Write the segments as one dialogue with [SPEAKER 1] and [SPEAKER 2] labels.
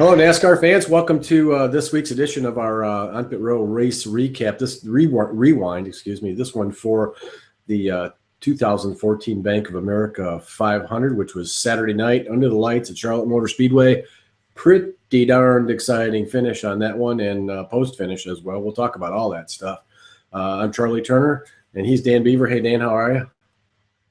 [SPEAKER 1] Hello, NASCAR fans. Welcome to this week's edition of our On Pit Row race recap. This rewind, excuse me. This one for the 2014 Bank of America 500, which was Saturday night under the lights at Charlotte Motor Speedway. Pretty darned exciting finish on that one, and post-finish as well. We'll talk about all that stuff. I'm Charlie Turner, and he's Dan Beaver. Hey, Dan, how are you?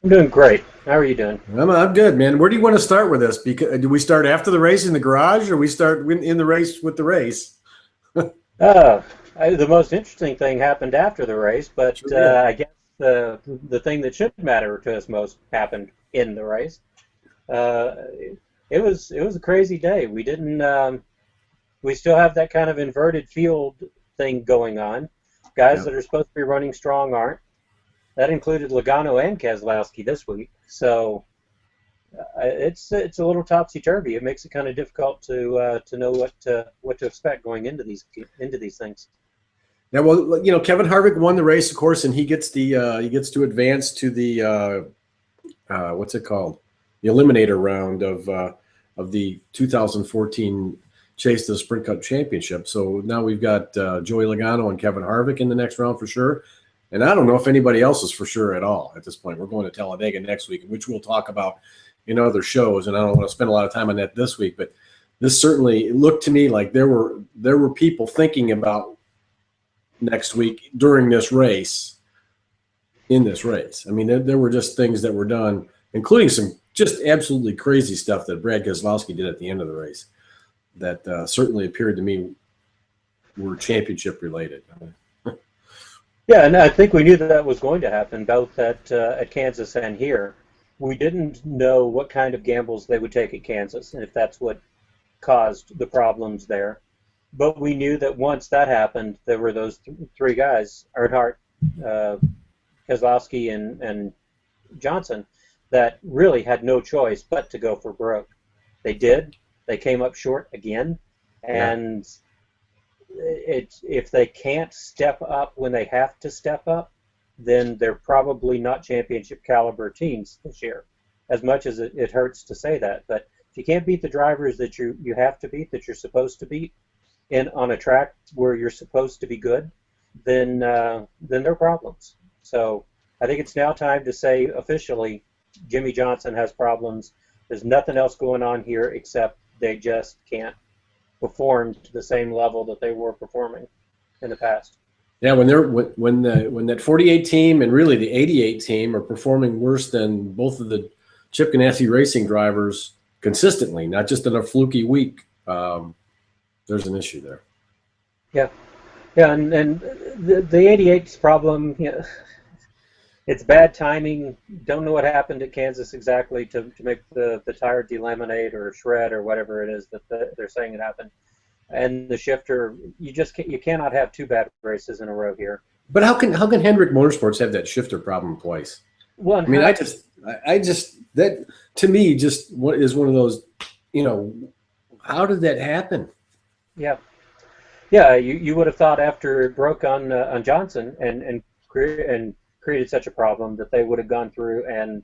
[SPEAKER 2] I'm doing great. How are you doing?
[SPEAKER 1] I'm good, man. Where do you want to start with this? Because do we start after the race in the garage, or we start in the race with the race?
[SPEAKER 2] The most interesting thing happened after the race, but I guess the thing that should matter to us most happened in the race. It was a crazy day. We didn't. We still have that kind of inverted field thing going on. Guys that are supposed to be running strong aren't. That included Logano and Keselowski this week, so it's a little topsy-turvy. It makes it kind of difficult to know what to expect going into these things.
[SPEAKER 1] Yeah, well, you know, Kevin Harvick won the race, of course, and he gets to advance to the what's it called, the Eliminator round of the 2014 Chase to the Sprint Cup Championship. So now we've got Joey Logano and Kevin Harvick in the next round for sure. And I don't know if anybody else is for sure at all at this point. We're going to Talladega next week, which we'll talk about in other shows. And I don't want to spend a lot of time on that this week, but this certainly looked to me like there were people thinking about next week during this race, in this race. I mean, there were just things that were done, including some just absolutely crazy stuff that Brad Keselowski did at the end of the race that certainly appeared to me were championship related.
[SPEAKER 2] Yeah, and I think we knew that was going to happen both at Kansas and here. We didn't know what kind of gambles they would take at Kansas and if that's what caused the problems there. But we knew that once that happened, there were those three guys, Earnhardt, Keselowski, and Johnson, that really had no choice but to go for broke. They did. They came up short again, and if they can't step up when they have to step up, then they're probably not championship caliber teams this year, as much as it hurts to say that. But if you can't beat the drivers that you have to beat, that you're supposed to beat, on a track where you're supposed to be good, then there are problems. So I think it's now time to say officially Jimmy Johnson has problems. There's nothing else going on here except they just can't perform to the same level that they were performing in the past.
[SPEAKER 1] Yeah, when that 48 team and really the 88 team are performing worse than both of the Chip Ganassi Racing drivers consistently, not just in a fluky week, there's an issue there.
[SPEAKER 2] Yeah, and the 88's problem, it's bad timing. Don't know what happened at Kansas exactly to make the tire delaminate or shred or whatever it is that they're saying it happened. And the shifter, you cannot have two bad races in a row here.
[SPEAKER 1] But how can Hendrick Motorsports have that shifter problem twice?
[SPEAKER 2] Well,
[SPEAKER 1] I mean, I just that to me just is one of those, how did that happen?
[SPEAKER 2] Yeah, you would have thought after it broke on Johnson and created such a problem that they would have gone through, and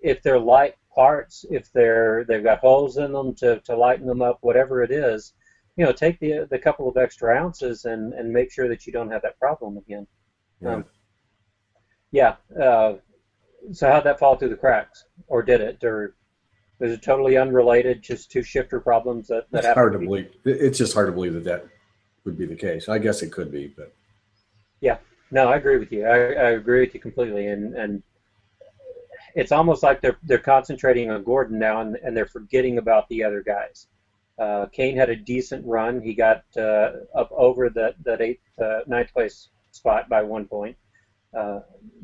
[SPEAKER 2] if they're light parts, if they've got holes in them to lighten them up, whatever it is, take the couple of extra ounces and make sure that you don't have that problem again. So how'd that fall through the cracks, or did it, or is it totally unrelated, just two shifter problems that
[SPEAKER 1] it's hard to believe. It's just hard to believe that would be the case. I guess it could be, but
[SPEAKER 2] yeah. No, I agree with you. I agree with you completely, and it's almost like they're concentrating on Gordon now, and they're forgetting about the other guys. Kane had a decent run. He got up over that ninth place spot by 1 point,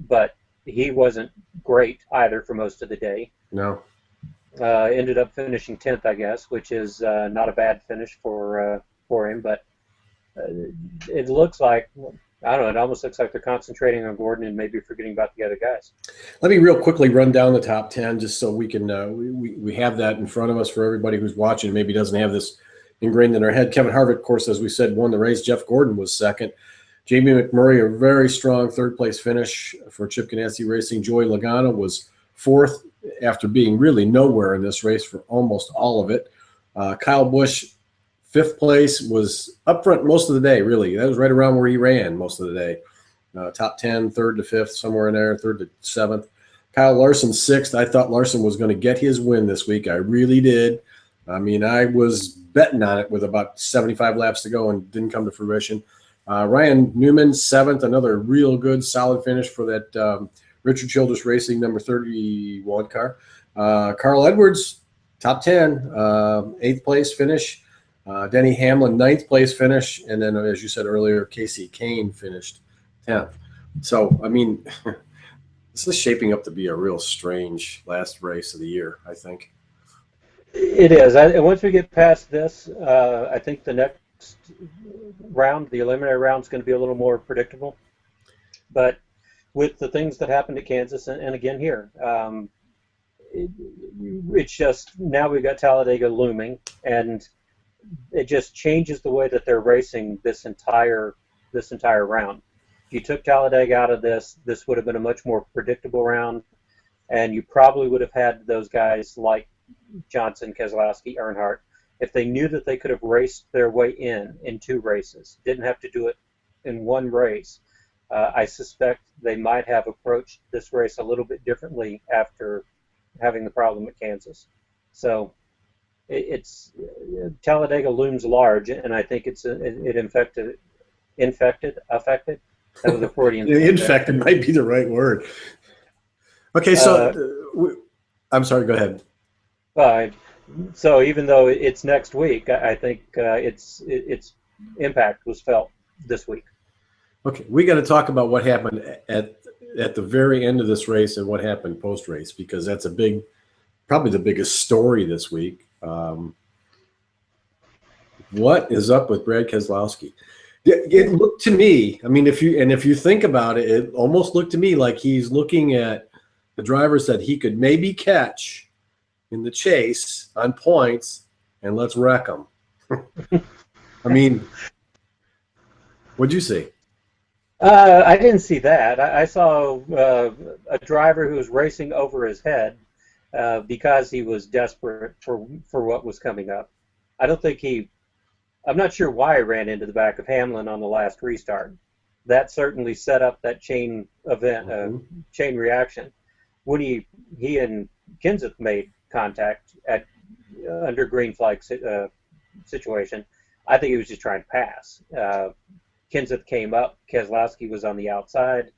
[SPEAKER 2] but he wasn't great either for most of the day.
[SPEAKER 1] No.
[SPEAKER 2] Ended up finishing 10th, I guess, which is not a bad finish for him, but it looks like, I don't know, it almost looks like they're concentrating on Gordon and maybe forgetting about the other guys.
[SPEAKER 1] Let me real quickly run down the top 10 just so we can we have that in front of us for everybody who's watching and maybe doesn't have this ingrained in their head. Kevin Harvick, of course, as we said, won the race. Jeff Gordon was second. Jamie McMurray, a very strong third-place finish for Chip Ganassi Racing. Joey Logano was fourth after being really nowhere in this race for almost all of it. Kyle Busch, 5th place, was up front most of the day, really. That was right around where he ran most of the day. Top 10, 3rd to 5th, somewhere in there, 3rd to 7th. Kyle Larson, 6th. I thought Larson was going to get his win this week. I really did. I mean, I was betting on it with about 75 laps to go and didn't come to fruition. Ryan Newman, 7th, another real good, solid finish for that Richard Childress Racing number 31 car. Carl Edwards, top 10, 8th place finish. Denny Hamlin, 9th place finish. And then, as you said earlier, Casey Kane finished 10th. So, I mean, this is shaping up to be a real strange last race of the year, I think.
[SPEAKER 2] It is. Once we get past this, I think the next round, the eliminator round, is going to be a little more predictable. But with the things that happened at Kansas and again here, it's just now we've got Talladega looming, and it just changes the way that they're racing this entire round. If you took Talladega out of this would have been a much more predictable round, and you probably would have had those guys like Johnson, Keselowski, Earnhardt, if they knew that they could have raced their way in 2 races, didn't have to do it in 1 race. I suspect they might have approached this race a little bit differently after having the problem at Kansas. So it's Talladega looms large, and I think it affected. That was a Freudian.
[SPEAKER 1] Infected might be the right word. Okay, so I'm sorry. Go ahead.
[SPEAKER 2] So even though it's next week, I think its impact was felt this week.
[SPEAKER 1] Okay, we got to talk about what happened at the very end of this race and what happened post-race, because that's probably the biggest story this week. What is up with Brad Keselowski? It looked to me, I mean, if you think about it, it almost looked to me like he's looking at the drivers that he could maybe catch in the chase on points, and let's wreck them. I mean, what'd you see?
[SPEAKER 2] I didn't see that. I saw a driver who was racing over his head because he was desperate for what was coming up. I'm not sure why he ran into the back of Hamlin on the last restart. That certainly set up that chain event, chain reaction. When he and Kenseth made contact under green flag situation, I think he was just trying to pass. Kenseth came up, Keselowski was on the outside.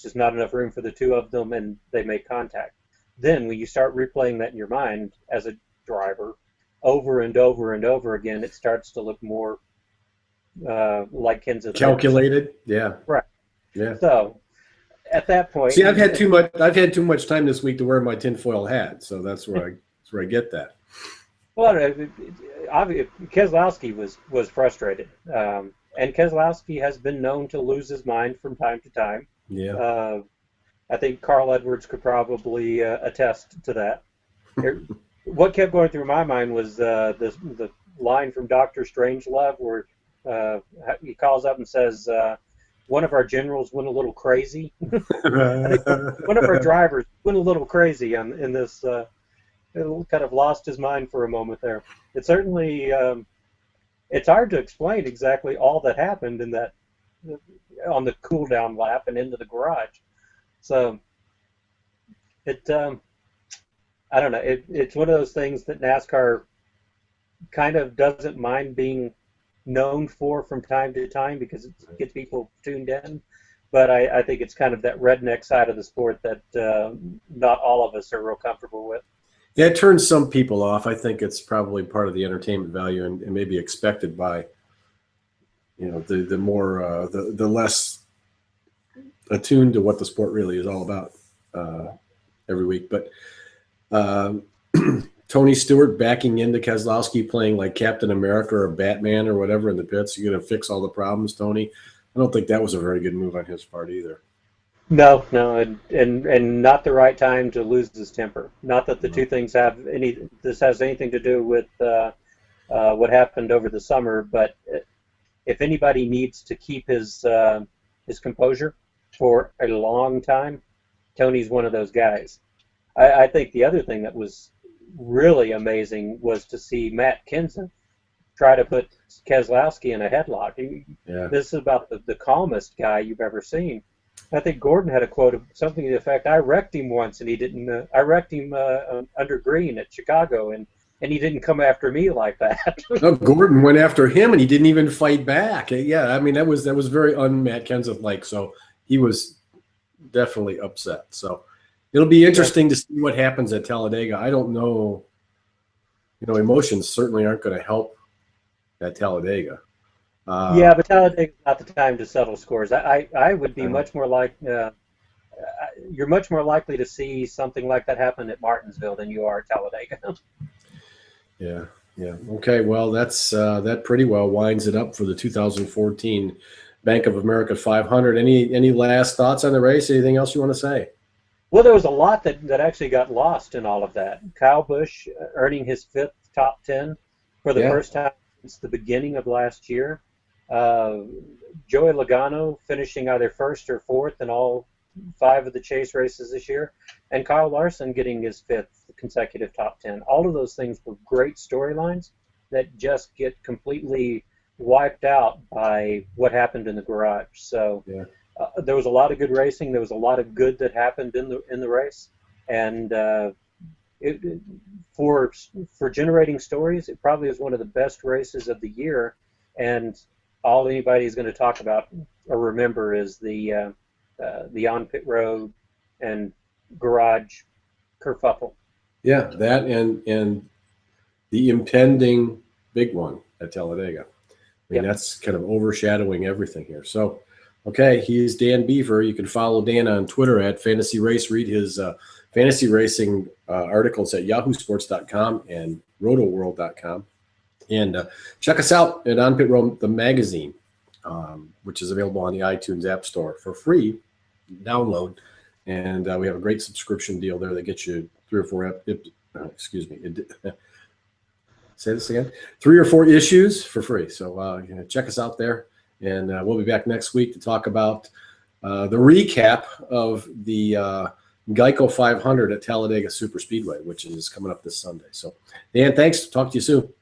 [SPEAKER 2] Just not enough room for the 2 of them, and they made contact. Then when you start replaying that in your mind as a driver over and over and over again, it starts to look more like Kenseth.
[SPEAKER 1] Calculated, yeah.
[SPEAKER 2] Right.
[SPEAKER 1] Yeah.
[SPEAKER 2] So at that point,
[SPEAKER 1] see, I've had too much time this week to wear my tinfoil hat, so that's where I get that.
[SPEAKER 2] Well, Keselowski was frustrated, and Keselowski has been known to lose his mind from time to time.
[SPEAKER 1] Yeah.
[SPEAKER 2] I think Carl Edwards could probably attest to that. What kept going through my mind was the line from Dr. Strangelove where he calls up and says, one of our generals went a little crazy. I think one of our drivers went a little crazy in this. Kind of lost his mind for a moment there. It certainly, it's hard to explain exactly all that happened in that on the cool down lap and into the garage. So I don't know. It's one of those things that NASCAR kind of doesn't mind being known for from time to time because it gets people tuned in. But I think it's kind of that redneck side of the sport that not all of us are real comfortable with.
[SPEAKER 1] Yeah, it turns some people off. I think it's probably part of the entertainment value and maybe expected by, the more the less attuned to what the sport really is all about every week. But Tony Stewart backing into Keselowski playing like Captain America or Batman or whatever in the pits. You're going to fix all the problems, Tony. I don't think that was a very good move on his part either.
[SPEAKER 2] No, and not the right time to lose his temper. Not that the two things this has anything to do with what happened over the summer, but if anybody needs to keep his composure for a long time, Tony's one of those guys. I think the other thing that was really amazing was to see Matt Kenseth try to put Keselowski in a headlock.
[SPEAKER 1] Yeah.
[SPEAKER 2] This is about the calmest guy you've ever seen. I think Gordon had a quote of something to the effect, "I wrecked him once, and he didn't. I wrecked him under green at Chicago, and he didn't come after me like that."
[SPEAKER 1] No, Gordon went after him, and he didn't even fight back. Yeah, I mean that was very un-Matt Kenseth like. So he was definitely upset. So it'll be interesting to see what happens at Talladega. I don't know. Emotions certainly aren't going to help at Talladega.
[SPEAKER 2] Yeah, but Talladega's not the time to settle scores. I would be much more you're much more likely to see something like that happen at Martinsville than you are at Talladega.
[SPEAKER 1] Yeah. Okay. Well, that pretty well winds it up for the 2014 Bank of America 500. Any last thoughts on the race? Anything else you want to say?
[SPEAKER 2] Well, there was a lot that actually got lost in all of that. Kyle Busch earning his 5th top 10 for the first time since the beginning of last year. Joey Logano finishing either 1st or 4th in all 5 of the chase races this year, and Kyle Larson getting his 5th consecutive top 10. All of those things were great storylines that just get completely wiped out by what happened in the garage. So there was a lot of good racing. There was a lot of good that happened in the race, and for generating stories, it probably is one of the best races of the year. And all anybody is going to talk about or remember is the on pit road and garage kerfuffle.
[SPEAKER 1] Yeah, that and the impending big one at Talladega. I mean, that's kind of overshadowing everything here. So, okay, he's Dan Beaver. You can follow Dan on Twitter at Fantasy Race. Read his fantasy racing articles at yahoosports.com and rotoworld.com. And check us out at On Pit Road, the magazine, which is available on the iTunes App Store for free download. And we have a great subscription deal there that gets you 3 or 4 say this again. 3 or 4 issues for free. So check us out there. And we'll be back next week to talk about the recap of the Geico 500 at Talladega Superspeedway, which is coming up this Sunday. So, Dan, thanks. Talk to you soon.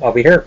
[SPEAKER 2] I'll be here.